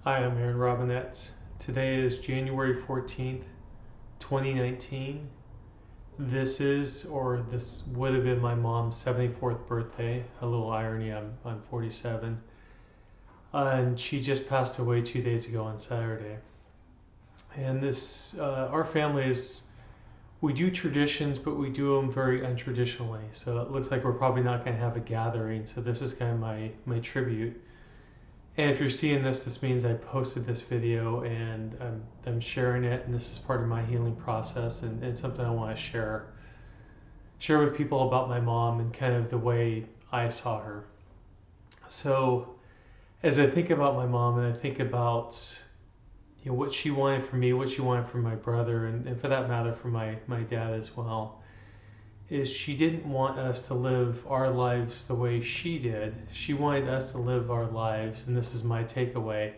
Hi, I'm Aaron Robinette. Today is January 14th, 2019. This would have been my mom's 74th birthday. A little irony, I'm 47. And she just passed away 2 days ago on Saturday. And our family we do traditions, but we do them very untraditionally. So it looks like we're probably not going to have a gathering. So this is kind of my tribute. And if you're seeing this means I posted this video and I'm sharing it, and this is part of my healing process and something I want to share with people about my mom and kind of the way I saw her. So as I think about my mom and I think about what she wanted for me, what she wanted for my brother, and for that matter for my dad as well, is she didn't want us to live our lives the way she did. She wanted us to live our lives, and this is my takeaway,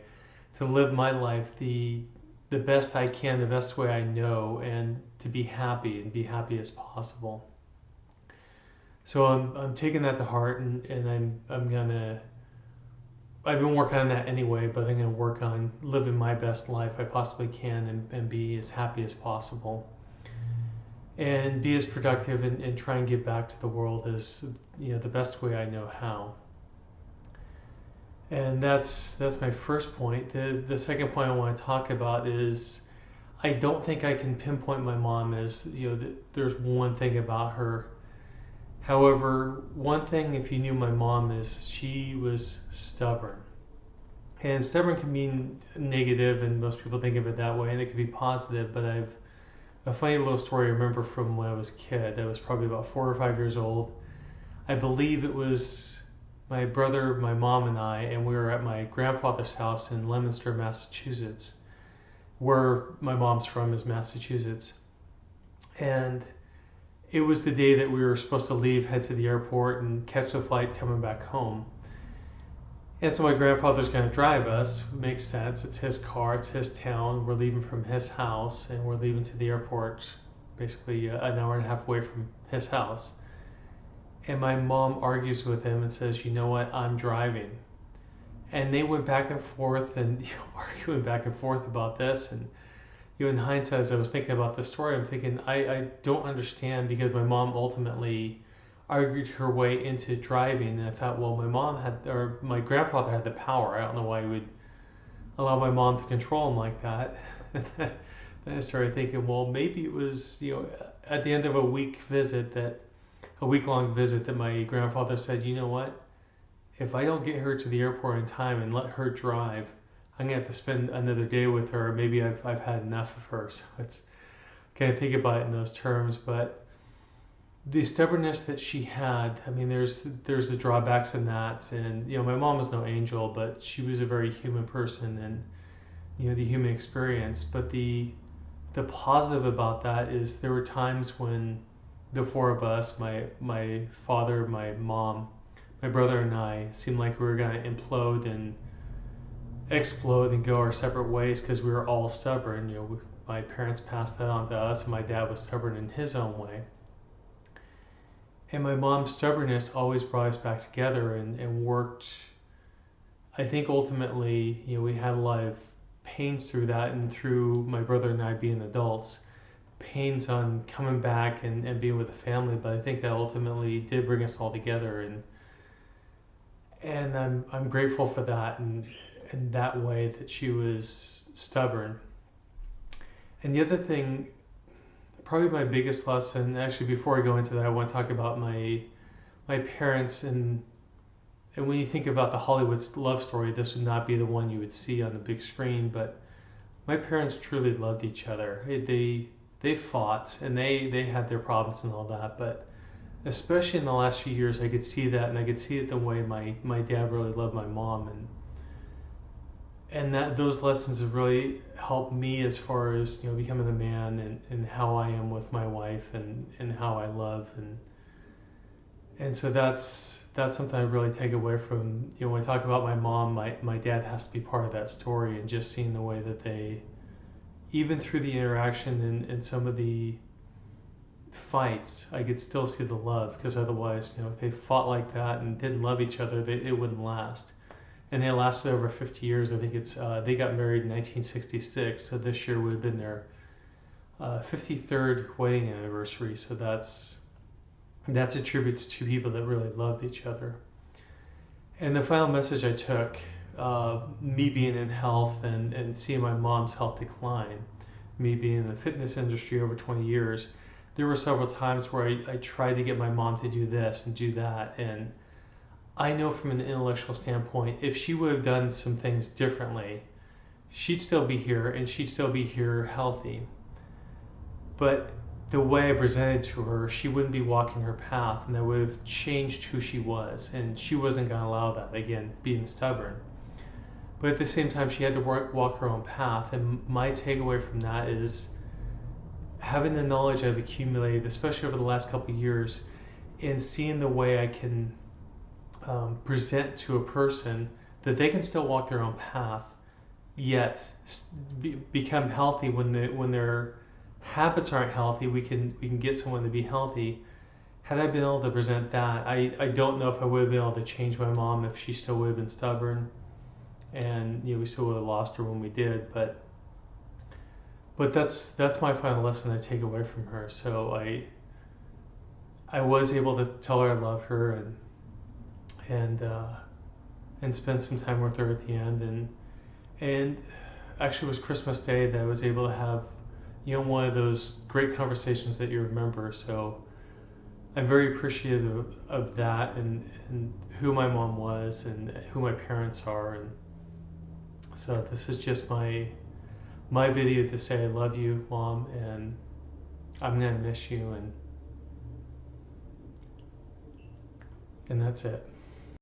to live my life the best I can, the best way I know, and to be happy and be happy as possible. So I'm taking that to heart, and I've been working on that anyway, but I'm gonna work on living my best life I possibly can and be as happy as possible and be as productive and try and give back to the world as the best way I know how. And that's my first point. The second point I want to talk about is I don't think I can pinpoint my mom as there's one thing about her. However, one thing, if you knew my mom, is she was stubborn. And stubborn can mean negative, and most people think of it that way, and it can be positive, but I've a funny little story I remember from when I was a kid. I was probably about 4 or 5 years old. I believe it was my brother, my mom, and I, and we were at my grandfather's house in Leominster, Massachusetts, where my mom's from is Massachusetts. And it was the day that we were supposed to leave, head to the airport, and catch the flight coming back home. And so my grandfather's going to drive us. Makes sense. It's his car. It's his town. We're leaving from his house, and we're leaving to the airport basically an hour and a half away from his house. And my mom argues with him and says, you know what, I'm driving. And they went back and forth and arguing back and forth about this. And in hindsight, as I was thinking about this story, I'm thinking, I don't understand, because my mom ultimately argued her way into driving, and I thought, well, my grandfather had the power. I don't know why he would allow my mom to control him like that. Then I started thinking, well, maybe it was, at the end of a week-long visit that my grandfather said, you know what, if I don't get her to the airport in time and let her drive, I'm gonna have to spend another day with her. Maybe I've had enough of her. So it's kind of think about it in those terms, but the stubbornness that she had, I mean, there's the drawbacks in that, and my mom was no angel, but she was a very human person, and the human experience. But the positive about that is there were times when the four of us, my father, my mom, my brother, and I, seemed like we were going to implode and explode and go our separate ways because we were all stubborn. My parents passed that on to us, and my dad was stubborn in his own way. And my mom's stubbornness always brought us back together and worked. I think ultimately, we had a lot of pains through that, and through my brother and I being adults, pains on coming back and being with the family. But I think that ultimately did bring us all together, and I'm grateful for that, and that way that she was stubborn. And the other thing, probably my biggest lesson, actually before I go into that, I want to talk about my parents, and when you think about the Hollywood love story, this would not be the one you would see on the big screen, but my parents truly loved each other. They fought, and they had their problems and all that, but especially in the last few years, I could see that, and I could see it the way my dad really loved my mom, and that those lessons have really helped me as far as becoming a man, and how I am with my wife, and how I love, and so that's something I really take away from when I talk about my mom. My dad has to be part of that story, and just seeing the way that they, even through the interaction and some of the fights, I could still see the love, because otherwise, if they fought like that and didn't love each other, it wouldn't last. and they lasted over 50 years. I think it's they got married in 1966, so this year would have been their 53rd wedding anniversary. So that's a tribute to two people that really loved each other. And the final message I took, me being in health and seeing my mom's health decline, me being in the fitness industry over 20 years, there were several times where I tried to get my mom to do this and do that. And I know from an intellectual standpoint, if she would have done some things differently, she'd still be here and she'd still be here healthy. But the way I presented to her, she wouldn't be walking her path, and that would have changed who she was. And she wasn't going to allow that, again, being stubborn. But at the same time, she had to walk her own path. And my takeaway from that is having the knowledge I've accumulated, especially over the last couple of years, and seeing the way I can present to a person that they can still walk their own path, yet become healthy when their habits aren't healthy. We can get someone to be healthy. Had I been able to present that, I don't know if I would have been able to change my mom if she still would have been stubborn, and we still would have lost her when we did. But that's my final lesson I take away from her. So I was able to tell her I love her and spend some time with her at the end, and actually it was Christmas Day that I was able to have one of those great conversations that you remember. So I'm very appreciative of that, and who my mom was and who my parents are. And so this is just my video to say I love you, Mom, and I'm gonna miss you, and that's it.